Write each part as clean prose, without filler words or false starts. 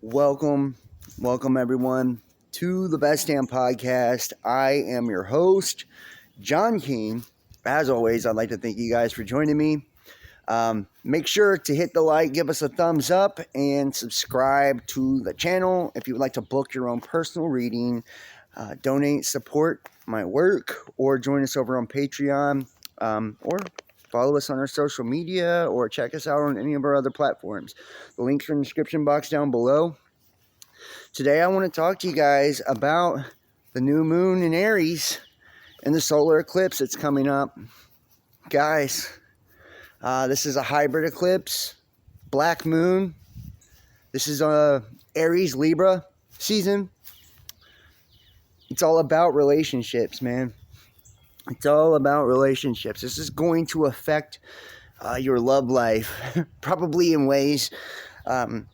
Welcome, welcome everyone to the Best Damn Podcast. I am your host, John King. As always, I'd like to thank you guys for joining me. Make sure to hit the like, give us a thumbs up, and subscribe to the channel if you would like to book your own personal reading, donate, support my work, or join us over on Patreon, or follow us on our social media, or check us out on any of our other platforms. The links are in the description box down below. Today I want to talk to you guys about the new moon in Aries and the solar eclipse that's coming up. Guys, this is a hybrid eclipse, black moon. This is a Aries Libra season. It's all about relationships, man. It's all about relationships. This is going to affect your love life, probably in ways that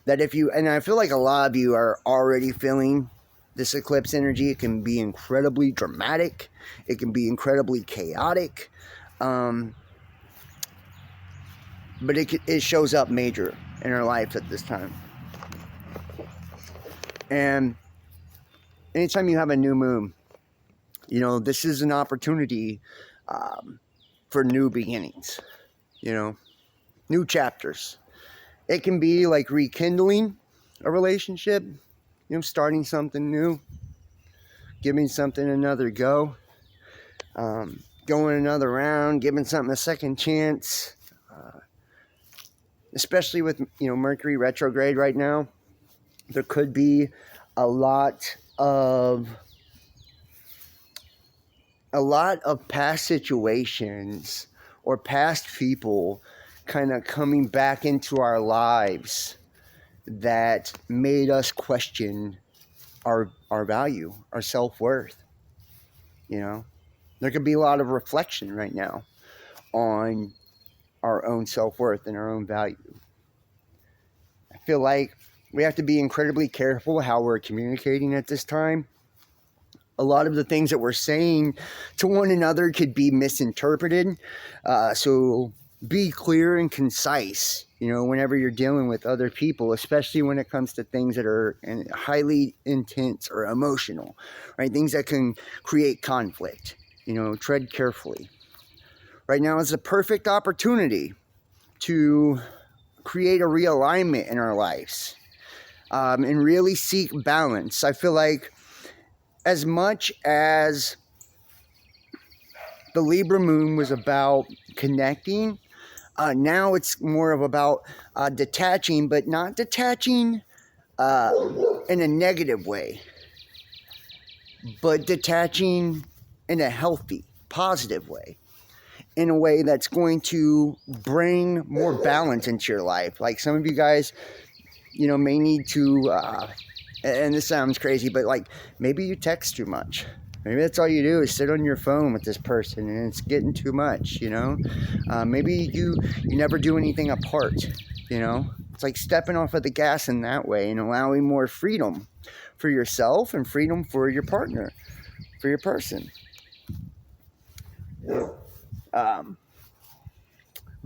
and I feel like a lot of you are already feeling this eclipse energy. It can be incredibly dramatic. It can be incredibly chaotic. But it shows up major in our life at this time. And anytime you have a new moon, this is an opportunity for new beginnings, new chapters. It can be like rekindling a relationship, starting something new, giving something another go, going another round, giving something a second chance, especially with, Mercury retrograde right now. There could be a lot of past situations or past people kind of coming back into our lives that made us question our value, our self-worth. There could be a lot of reflection right now on our own self-worth and our own value. I feel like we have to be incredibly careful how we're communicating at this time. A lot of the things that we're saying to one another could be misinterpreted. So be clear and concise, whenever you're dealing with other people, especially when it comes to things that are highly intense or emotional, right? Things that can create conflict, tread carefully. Right now is a perfect opportunity to create a realignment in our lives, and really seek balance. I feel like as much as the Libra moon was about connecting, now it's more of about detaching, but not detaching in a negative way, but detaching in a healthy, positive way, in a way that's going to bring more balance into your life. Like some of you guys, may need to, and this sounds crazy, but like maybe you text too much. Maybe that's all you do is sit on your phone with this person and it's getting too much, Maybe you never do anything apart, It's like stepping off of the gas in that way and allowing more freedom for yourself and freedom for your partner, for your person. But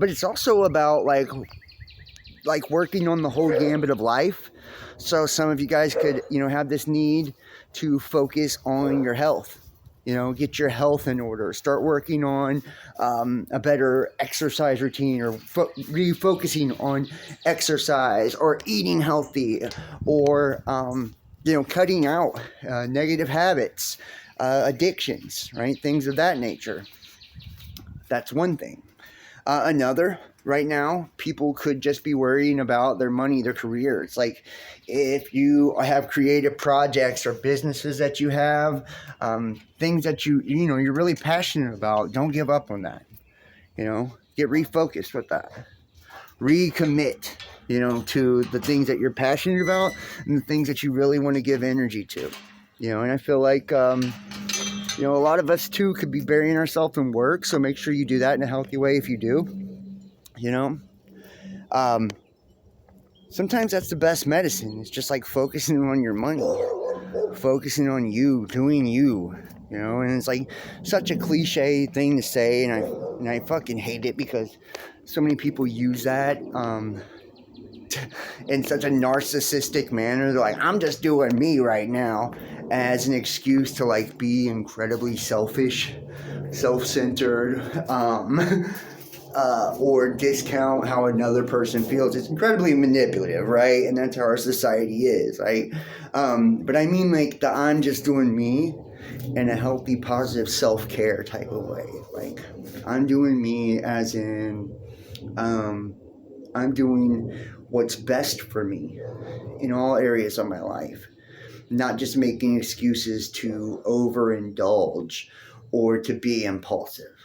it's also about like working on the whole gambit of life. So some of you guys could, have this need to focus on your health, get your health in order, start working on a better exercise routine, or refocusing on exercise, or eating healthy, or, cutting out negative habits, addictions, right? Things of that nature. That's one thing. Another, right now, people could just be worrying about their money, their career. It's like if you have creative projects or businesses that you have, things that you're really passionate about, don't give up on that. Get refocused with that. Recommit, to the things that you're passionate about and the things that you really want to give energy to. And I feel like a lot of us too could be burying ourselves in work, so make sure you do that in a healthy way if you do. Sometimes that's the best medicine. It's just like focusing on your money, focusing on you, doing you, and it's like such a cliche thing to say, and I fucking hate it because so many people use that in such a narcissistic manner. They're like, I'm just doing me right now, as an excuse to like be incredibly selfish, self-centered, or discount how another person feels. It's incredibly manipulative, right? And that's how our society is, right? But I mean, like, the I'm just doing me in a healthy, positive self-care type of way. Like, I'm doing me as in, I'm doing what's best for me in all areas of my life, not just making excuses to overindulge or to be impulsive,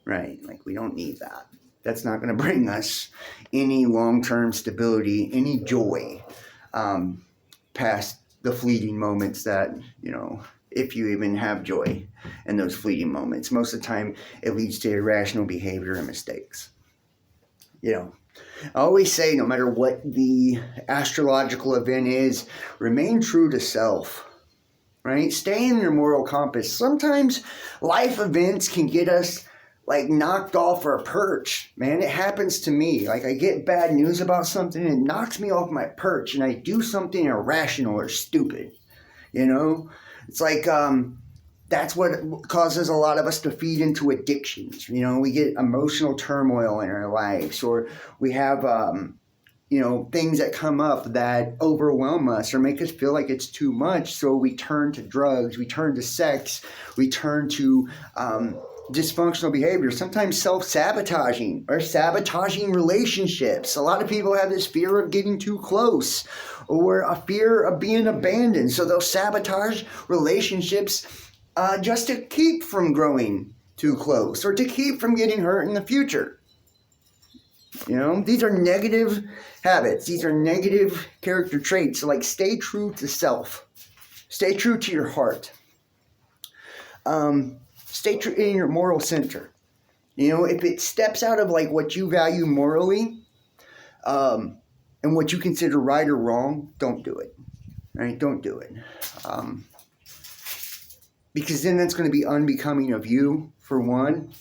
right? Like, we don't need that. That's not going to bring us any long-term stability, any joy, past the fleeting moments that, if you even have joy in those fleeting moments. Most of the time, it leads to irrational behavior and mistakes. I always say, no matter what the astrological event is, remain true to self. Right? Stay in your moral compass. Sometimes life events can get us like knocked off our perch, man. It happens to me. Like, I get bad news about something and it knocks me off my perch and I do something irrational or stupid. It's like, that's what causes a lot of us to feed into addictions. We get emotional turmoil in our lives, or we have, things that come up that overwhelm us or make us feel like it's too much. So we turn to drugs, we turn to sex, we turn to dysfunctional behavior, sometimes self-sabotaging or sabotaging relationships. A lot of people have this fear of getting too close or a fear of being abandoned. So they'll sabotage relationships just to keep from growing too close or to keep from getting hurt in the future. These are negative habits. These are negative character traits. So, like, stay true to self. Stay true to your heart. Stay true in your moral center. If it steps out of like what you value morally, and what you consider right or wrong, don't do it. Right? Don't do it. Because then that's going to be unbecoming of you, for one.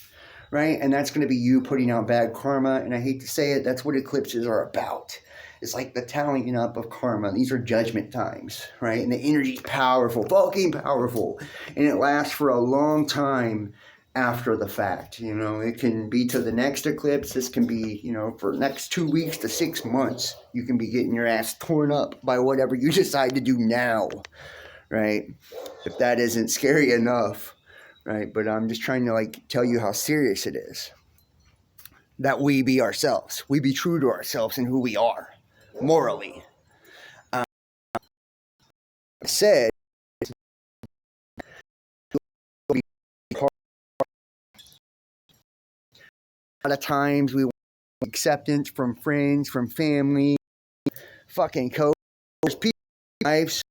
Right? And that's going to be you putting out bad karma. And I hate to say it, that's what eclipses are about. It's like the tallying up of karma. These are judgment times, right? And the energy's powerful, fucking powerful. And it lasts for a long time after the fact. It can be to the next eclipse. This can be, for the next 2 weeks to 6 months. You can be getting your ass torn up by whatever you decide to do now, right? If that isn't scary enough. Right, but I'm just trying to like tell you how serious it is that we be ourselves. We be true to ourselves and who we are morally. I said a lot of times we want acceptance from friends, from family, fucking coworkers, people, lives.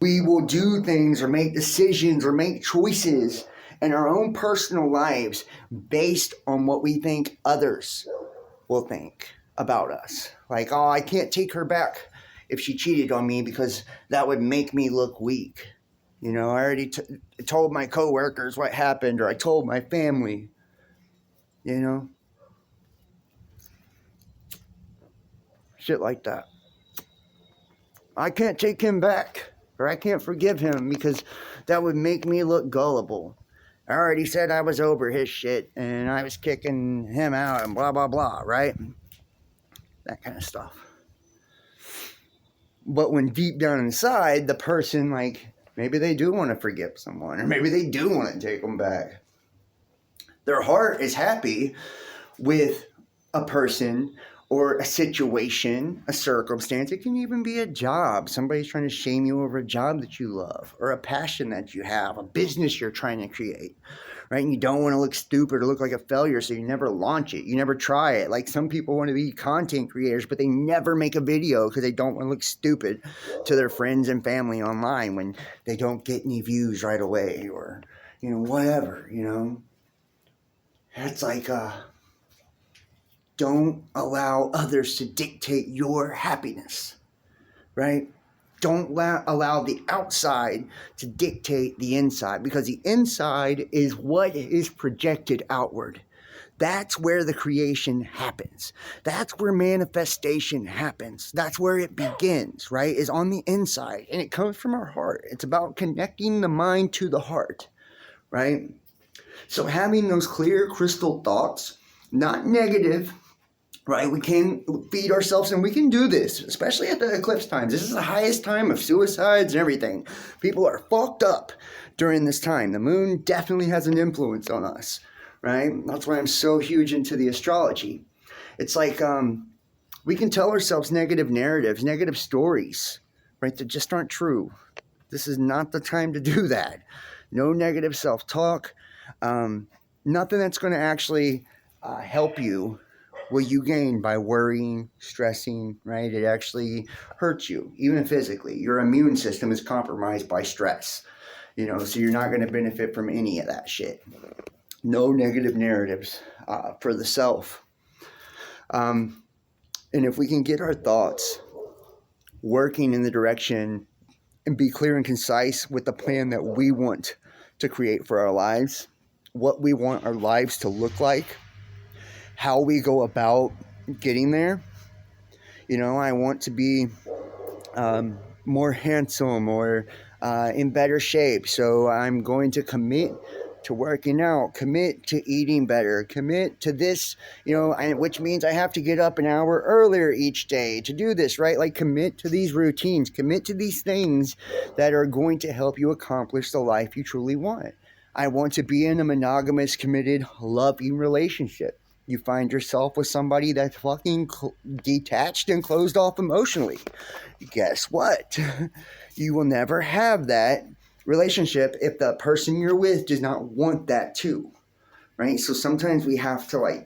We will do things or make decisions or make choices in our own personal lives based on what we think others will think about us. Like, oh, I can't take her back if she cheated on me because that would make me look weak. I already told my coworkers what happened, or I told my family. Shit like that. I can't take him back. Or I can't forgive him because that would make me look gullible. I already said I was over his shit and I was kicking him out and blah, blah, blah, right? That kind of stuff. But when deep down inside, the person, like, maybe they do want to forgive someone, or maybe they do want to take them back. Their heart is happy with a person or a situation, a circumstance. It can even be a job. Somebody's trying to shame you over a job that you love, or a passion that you have, a business you're trying to create, right? And you don't want to look stupid or look like a failure, so you never launch it. You never try it. Like, some people want to be content creators, but they never make a video because they don't want to look stupid to their friends and family online when they don't get any views right away, or, whatever, It's like, don't allow others to dictate your happiness, right? Don't allow the outside to dictate the inside, because the inside is what is projected outward. That's where the creation happens. That's where manifestation happens. That's where it begins, right? Is on the inside, and it comes from our heart. It's about connecting the mind to the heart, right? So having those clear crystal thoughts, not negative, right? We can feed ourselves, and we can do this, especially at the eclipse times. This is the highest time of suicides and everything. People are fucked up during this time. The moon definitely has an influence on us, right? That's why I'm so huge into the astrology. It's like we can tell ourselves negative narratives, negative stories, right, that just aren't true. This is not the time to do that. No negative self-talk. Nothing that's going to actually help you. What you gain by worrying, stressing, right? It actually hurts you, even physically. Your immune system is compromised by stress, so you're not going to benefit from any of that shit. No negative narratives for the self. And if we can get our thoughts working in the direction and be clear and concise with the plan that we want to create for our lives, what we want our lives to look like, how we go about getting there. I want to be more handsome or in better shape. So I'm going to commit to working out, commit to eating better, commit to this, which means I have to get up an hour earlier each day to do this, right? Like commit to these routines, commit to these things that are going to help you accomplish the life you truly want. I want to be in a monogamous, committed, loving relationship. You find yourself with somebody that's fucking detached and closed off emotionally. Guess what? You will never have that relationship if the person you're with does not want that too, right? So sometimes we have to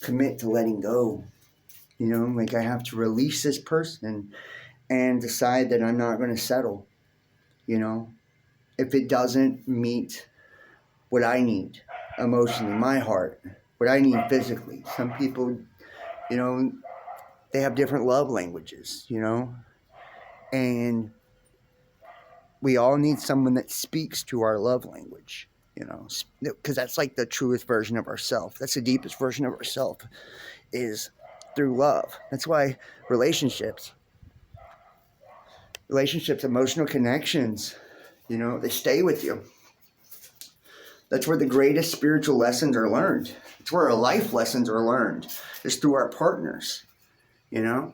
commit to letting go. I have to release this person and decide that I'm not going to settle. If it doesn't meet what I need emotionally, my heart, what I need physically. Some people, they have different love languages, and we all need someone that speaks to our love language, because that's like the truest version of ourself. That's the deepest version of ourself, is through love. That's why relationships, emotional connections, they stay with you. That's where the greatest spiritual lessons are learned. It's where our life lessons are learned. It's through our partners, and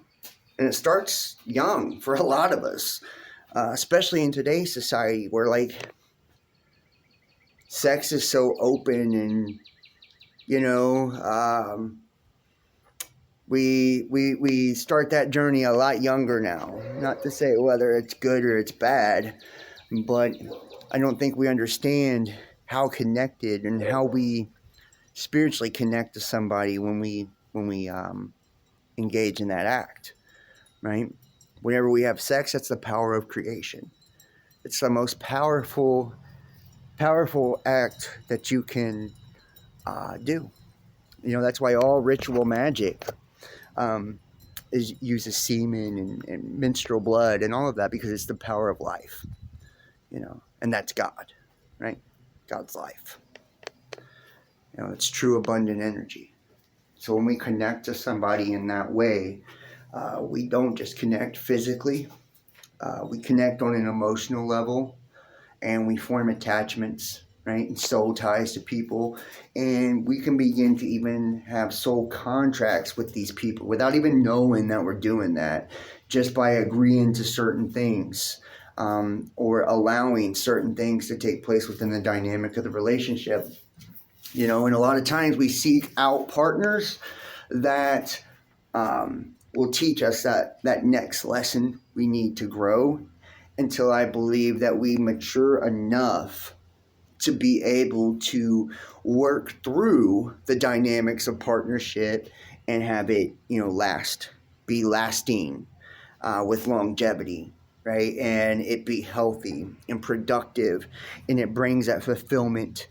it starts young for a lot of us, especially in today's society where sex is so open and we start that journey a lot younger now. Not to say whether it's good or it's bad, but I don't think we understand how connected and how we spiritually connect to somebody when we engage in that act, right? Whenever we have sex, that's the power of creation. It's the most powerful act that you can do. That's why all ritual magic uses semen and menstrual blood and all of that, because it's the power of life, and that's God, right? God's life. It's true abundant energy. So when we connect to somebody in that way, we don't just connect physically. We connect on an emotional level, and we form attachments, right, and soul ties to people, and we can begin to even have soul contracts with these people without even knowing that we're doing that, just by agreeing to certain things, or allowing certain things to take place within the dynamic of the relationship. And a lot of times we seek out partners that will teach us that next lesson we need to grow, until I believe that we mature enough to be able to work through the dynamics of partnership and have it, be lasting, with longevity, right? And it be healthy and productive, and it brings that fulfillment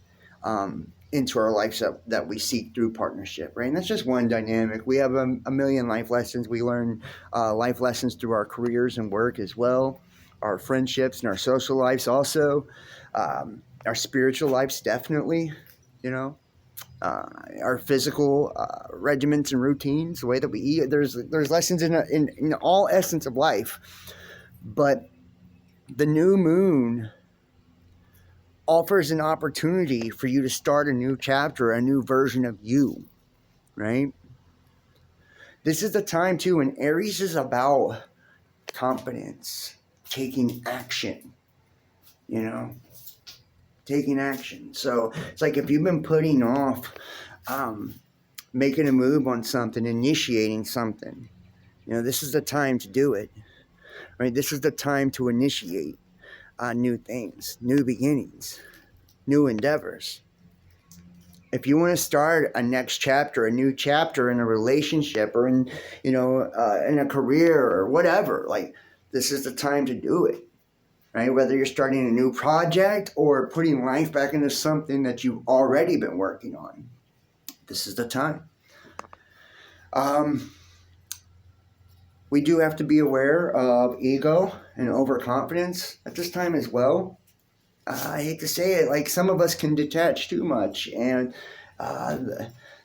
into our lives that we seek through partnership, right? And that's just one dynamic. We have a million life lessons. We learn life lessons through our careers and work as well, our friendships and our social lives also, our spiritual lives definitely, our physical regiments and routines, the way that we eat. There's lessons in all essence of life, but the new moon offers an opportunity for you to start a new chapter, a new version of you, right? This is the time too, and Aries is about confidence, taking action, taking action. So it's like if you've been putting off making a move on something, initiating something, this is the time to do it, right? This is the time to initiate new things, new beginnings, new endeavors. If you want to start a next chapter, a new chapter in a relationship or in a career or whatever, like this is the time to do it, right? Whether you're starting a new project or putting life back into something that you've already been working on, this is the time. We do have to be aware of ego and overconfidence at this time as well. I hate to say it, like some of us can detach too much, and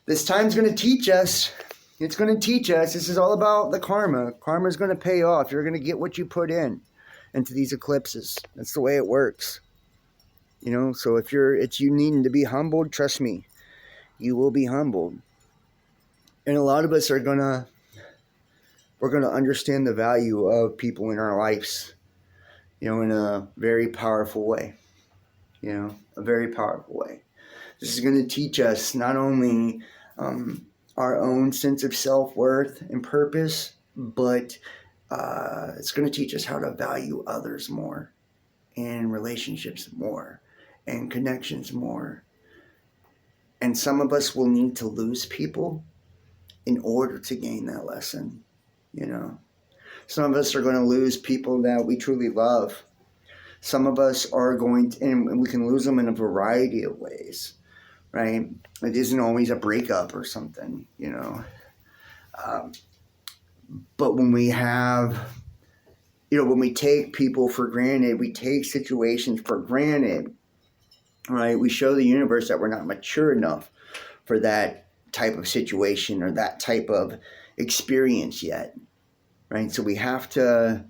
this time's going to teach us. It's going to teach us. This is all about the karma. Karma is going to pay off. You're going to get what you put into these eclipses. That's the way it works. So if it's you needing to be humbled, trust me, you will be humbled. And a lot of us we're going to understand the value of people in our lives, in a very powerful way. A very powerful way. This is going to teach us not only our own sense of self-worth and purpose, but it's going to teach us how to value others more, and relationships more, and connections more. And some of us will need to lose people in order to gain that lesson. Some of us are going to lose people that we truly love. Some of us are going to, and we can lose them in a variety of ways, right? It isn't always a breakup or something, but when we have, when we take people for granted, we take situations for granted, right? We show the universe that we're not mature enough for that type of situation or that type of experience yet, right? So we have to,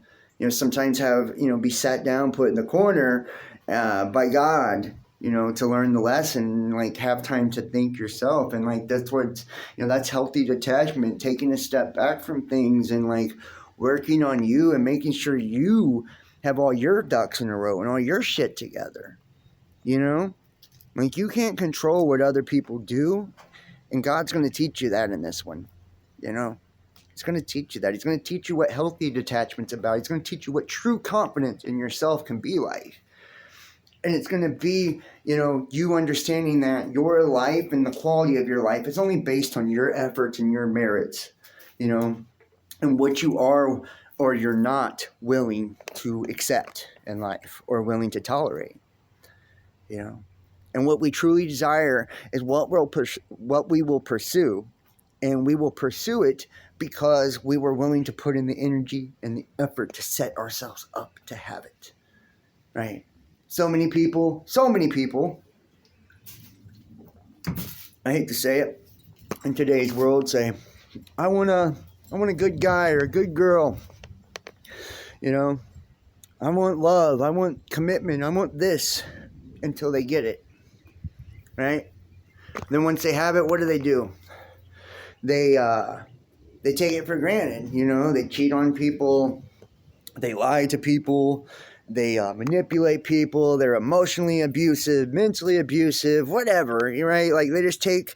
sometimes be sat down, put in the corner by God, to learn the lesson, like have time to think yourself. And like, that's what, that's healthy detachment, taking a step back from things and like working on you and making sure you have all your ducks in a row and all your shit together. Like you can't control what other people do, and God's going to teach you that in this one. He's going to teach you that. He's going to teach you what healthy detachment's about. He's going to teach you what true confidence in yourself can be like. And it's going to be, you understanding that your life and the quality of your life is only based on your efforts and your merits, and what you are or you're not willing to accept in life or willing to tolerate, And what we truly desire is what we will pursue, and we will pursue it because we were willing to put in the energy and the effort to set ourselves up to have it, right? So many people, I hate to say it, in today's world say, I want a good guy or a good girl, I want love, I want commitment, I want this, until they get it, right? Then once they have it, what do? They take it for granted, they cheat on people, they lie to people, they manipulate people, they're emotionally abusive, mentally abusive, whatever, right? Like they just take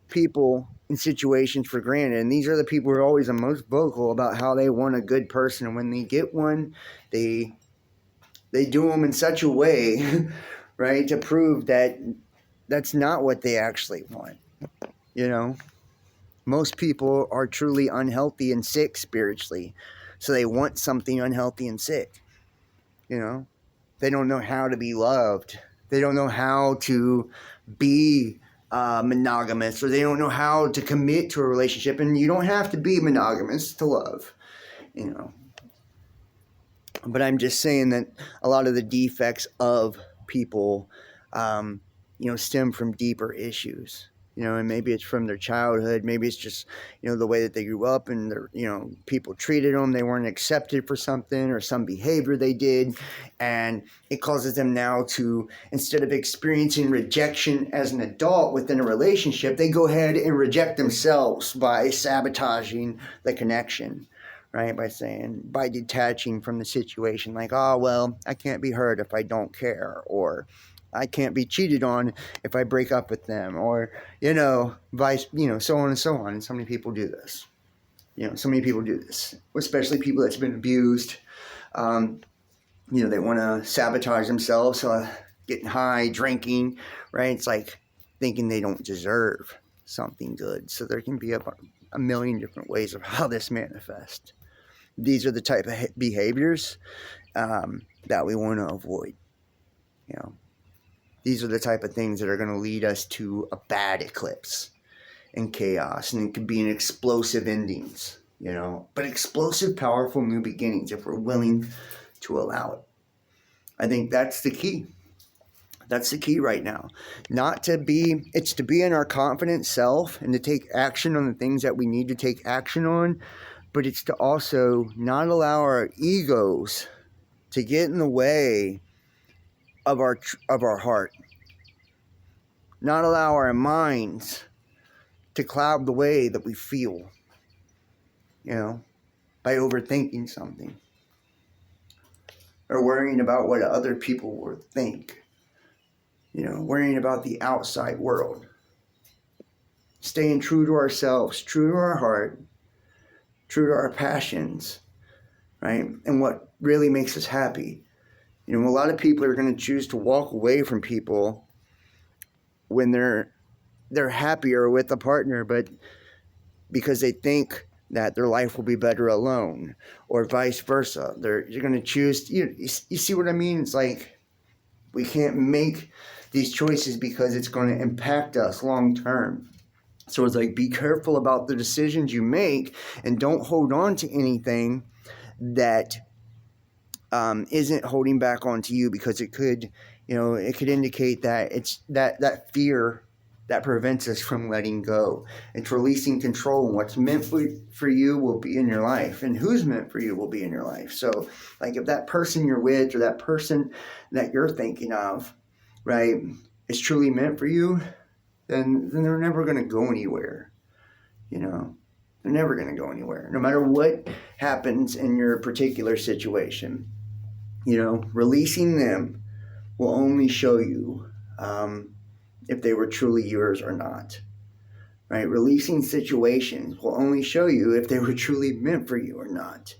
people in situations for granted, and these are the people who are always the most vocal about how they want a good person, and when they get one, they do them in such a way, right, to prove that that's not what they actually want, Most people are truly unhealthy and sick spiritually, so they want something unhealthy and sick. They don't know how to be loved. They don't know how to be monogamous, or they don't know how to commit to a relationship. And you don't have to be monogamous to love, But I'm just saying that a lot of the defects of people, stem from deeper issues, And maybe it's from their childhood. Maybe it's just, the way that they grew up and their, people treated them. They weren't accepted for something or some behavior they did. And it causes them now to, instead of experiencing rejection as an adult within a relationship, they go ahead and reject themselves by sabotaging the connection, right? By detaching from the situation, like, oh, well, I can't be hurt if I don't care, or I can't be cheated on if I break up with them, or, so on and so on. And so many people do this. Especially people that's been abused. They want to sabotage themselves, getting high, drinking, right? It's like thinking they don't deserve something good. So there can be a million different ways of how this manifests. These are the type of behaviors that we want to avoid. These are the type of things that are going to lead us to a bad eclipse and chaos, and it could be an explosive endings, but explosive, powerful new beginnings if we're willing to allow it. I think that's the key. That's the key right now. It's to be in our confident self and to take action on the things that we need to take action on, but it's to also not allow our egos to get in the way of our heart. Not allow our minds to cloud the way that we feel, by overthinking something or worrying about what other people will think, worrying about the outside world. Staying true to ourselves, true to our heart, true to our passions, right? And what really makes us happy. A lot of people are going to choose to walk away from people when they're happier with a partner, but because they think that their life will be better alone, or vice versa. You're going to choose. You see what I mean? It's like we can't make these choices because it's going to impact us long term. So it's like, be careful about the decisions you make, and don't hold on to anything that isn't holding back onto you, because it could indicate that it's that fear that prevents us from letting go. It's releasing control, and what's meant for you will be in your life, and who's meant for you will be in your life. So like, if that person you're with or that person that you're thinking of, right, is truly meant for you, then they're never going to go anywhere. They're never going to go anywhere, no matter what happens in your particular situation. Releasing them will only show you if they were truly yours or not, right? Releasing situations will only show you if they were truly meant for you or not.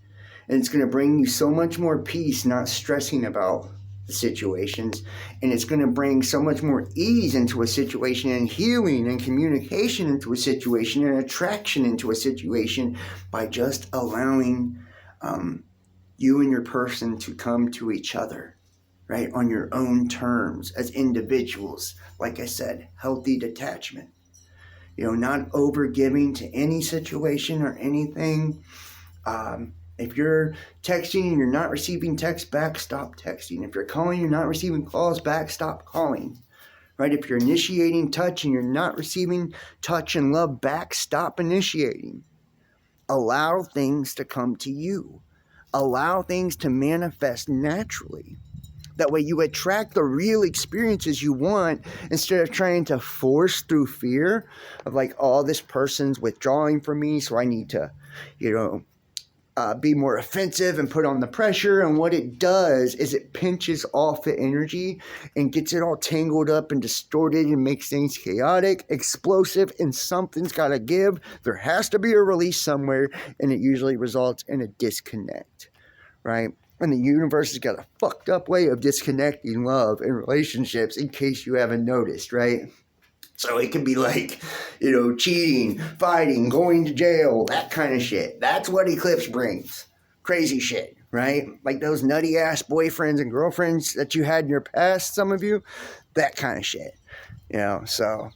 And it's going to bring you so much more peace, not stressing about the situations. And it's going to bring so much more ease into a situation, and healing and communication into a situation, and attraction into a situation, by just allowing you and your person to come to each other, right, on your own terms as individuals. Like I said, healthy detachment. Not over giving to any situation or anything. If you're texting and you're not receiving text back, stop texting. If you're calling, you're not receiving calls back, stop calling. Right? If you're initiating touch and you're not receiving touch and love back, stop initiating. Allow things to come to you. Allow things to manifest naturally. That way you attract the real experiences you want, instead of trying to force through fear of like, oh, this person's withdrawing from me, so I need to, be more offensive and put on the pressure. And what it does is it pinches off the energy and gets it all tangled up and distorted and makes things chaotic, explosive, and something's got to give. There has to be a release somewhere, and it usually results in a disconnect, right? And the universe has got a fucked up way of disconnecting love and relationships, in case you haven't noticed, right? So it can be like, cheating, fighting, going to jail, that kind of shit. That's what Eclipse brings. Crazy shit, right? Like those nutty ass boyfriends and girlfriends that you had in your past, some of you, that kind of shit. So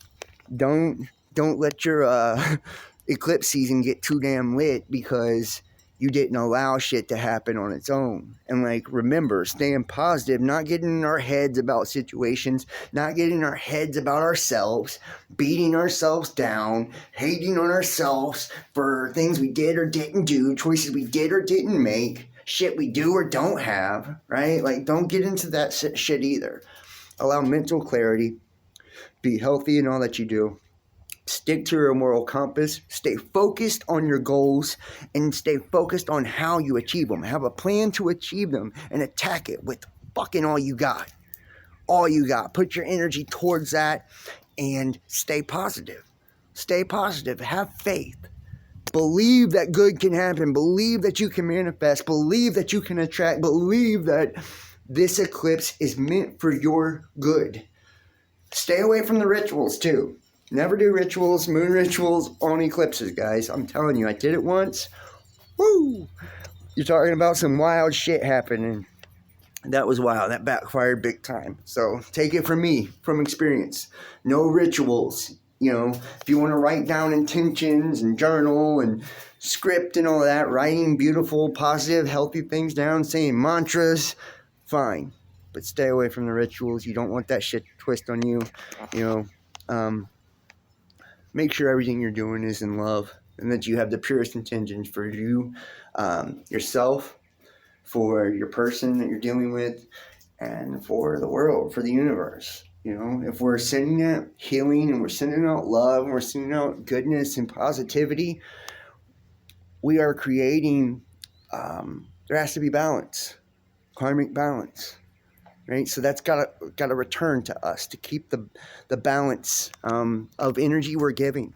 don't let your eclipse season get too damn lit, because You didn't allow shit to happen on its own. And like, remember, staying positive, not getting in our heads about situations, not getting in our heads about ourselves, beating ourselves down, hating on ourselves for things we did or didn't do, choices we did or didn't make, shit we do or don't have, right? Like, don't get into that shit either. Allow mental clarity, be healthy in all that you do. Stick to your moral compass, stay focused on your goals, and stay focused on how you achieve them. Have a plan to achieve them and attack it with fucking all you got. All you got. Put your energy towards that and stay positive. Stay positive. Have faith. Believe that good can happen. Believe that you can manifest. Believe that you can attract. Believe that this eclipse is meant for your good. Stay away from the rituals too. Never do rituals, moon rituals on eclipses, guys. I'm telling you, I did it once. Woo! You're talking about some wild shit happening. That was wild. That backfired big time. So take it from me, from experience. No rituals. You know, if you want to write down intentions and journal and script and all that, writing beautiful, positive, healthy things down, saying mantras, fine. But stay away from the rituals. You don't want that shit to twist on you. You know, make sure everything you're doing is in love and that you have the purest intentions for you, yourself, for your person that you're dealing with, and for the world, for the universe. You know, if we're sending out healing and we're sending out love and we're sending out goodness and positivity, we are creating, there has to be balance, karmic balance. Right, so that's got to return to us to keep the balance of energy we're giving,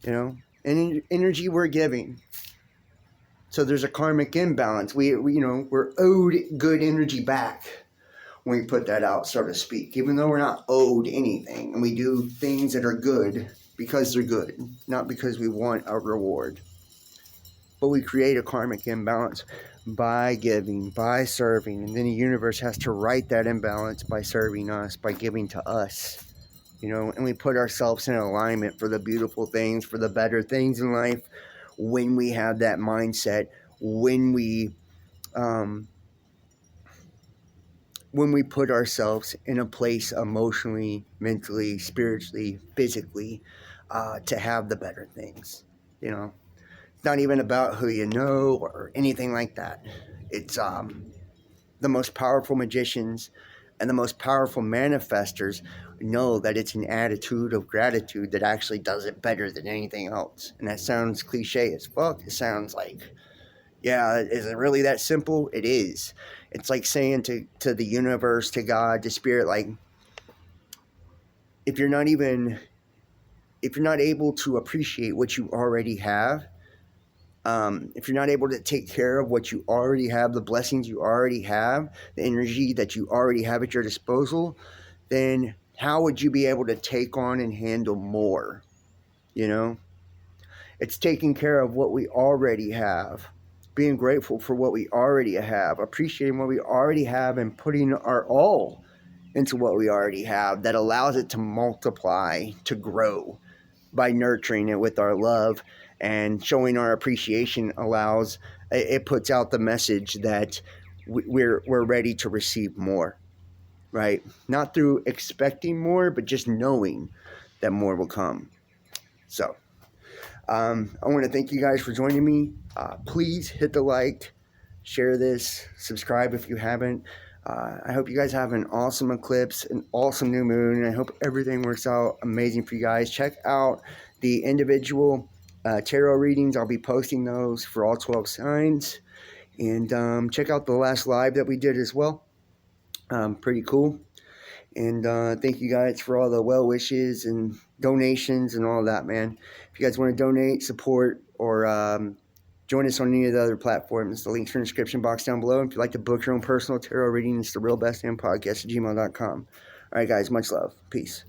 you know, and energy we're giving. So there's a karmic imbalance. We you know, we're owed good energy back when we put that out, so to speak. Even though we're not owed anything, and we do things that are good because they're good, not because we want a reward. But we create a karmic imbalance by giving, by serving, and then the universe has to right that imbalance by serving us, by giving to us, you know, and we put ourselves in alignment for the beautiful things, for the better things in life when we have that mindset, when we put ourselves in a place emotionally, mentally, spiritually, physically, to have the better things, you know. Not even about who you know or anything like that. It's the most powerful magicians and the most powerful manifestors know that it's an attitude of gratitude that actually does it better than anything else. And that sounds cliche as fuck. It sounds like, yeah, is it really that simple? It is. It's like saying to the universe, to God, to spirit, like, if you're not able to appreciate what you already have, if you're not able to take care of what you already have, the blessings you already have, the energy that you already have at your disposal, then how would you be able to take on and handle more? You know, it's taking care of what we already have, being grateful for what we already have, appreciating what we already have, and putting our all into what we already have that allows it to multiply, to grow, by nurturing it with our love and showing our appreciation. It puts out the message that we're ready to receive more, right? Not through expecting more, but just knowing that more will come. So I want to thank you guys for joining me. Please hit the like, share this, subscribe if you haven't. I hope you guys have an awesome eclipse, an awesome new moon, and I hope everything works out amazing for you guys. Check out the individual tarot readings. I'll be posting those for all 12 signs. And check out the last live that we did as well. Pretty cool. And thank you guys for all the well wishes and donations and all that, man. If you guys want to donate, support, or join us on any of the other platforms, the links are in the description box down below. And if you'd like to book your own personal tarot reading, it's the realbestdampodcast@gmail.com. All right, guys, much love. Peace.